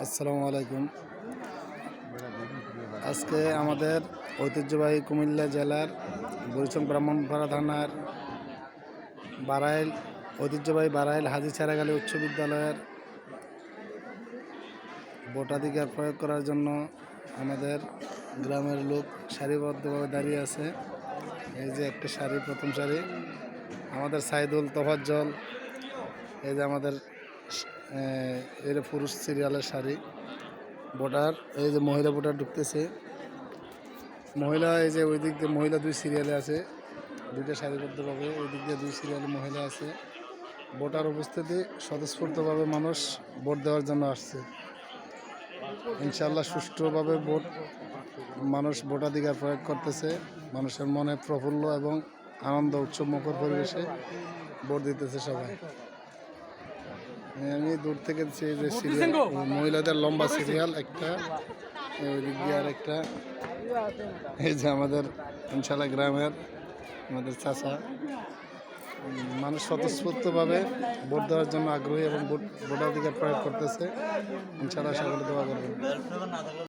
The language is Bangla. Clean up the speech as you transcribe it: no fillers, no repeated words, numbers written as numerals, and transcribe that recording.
আসসালামু আলাইকুম। আজকে আমাদের ঐতিহ্যবাহী কুমিল্লা জেলার বুড়িচং ব্রাহ্মণপাড়া থানার বারাইল ঐতিহ্যবাহী বারাইল হাজী চারাগালী উচ্চ বিদ্যালয়ের ভোটাধিকার প্রয়োগ করার জন্য আমাদের গ্রামের লোক সারিবদ্ধভাবে দাঁড়িয়ে আছে। এই যে একটা সারি, প্রথম সারি আমাদের সাইদুল তোফাজ্জল, এই যে আমাদের এর পুরুষ সিরিয়ালের সারি ভোটার, এই যে মহিলা ভোটার ঢুকতেছে। মহিলা এই যে ওই দিক দিয়ে মহিলা দুই সিরিয়ালে আছে, দুইটা সারিবদ্ধভাবে ওই দিক দিয়ে দুই সিরিয়ালে মহিলা আছে। ভোটার উপস্থিতি, স্বতঃস্ফূর্তভাবে মানুষ ভোট দেওয়ার জন্য আসছে। ইনশাআল্লাহ সুষ্ঠুভাবে মানুষ ভোটাধিকার প্রয়োগ করতেছে। মানুষের মনে প্রফুল্ল এবং আনন্দ উৎসব মুখর পরিবেশে ভোট দিতেছে সবাই। আমি দূর থেকে যে সিরিয়াল, মহিলাদের লম্বা সিরিয়াল একটা, ওই দিক দিয়ে আর একটা। এই যে আমাদের ইনশাআল্লাহ গ্রামের আমাদের চাচা, মানুষ স্বতঃস্ফূর্তভাবে ভোট দেওয়ার জন্য আগ্রহী এবং ভোটাধিকার প্রয়োগ করতেছে। ইনশাআল্লাহ সকলে দোয়া করবেন।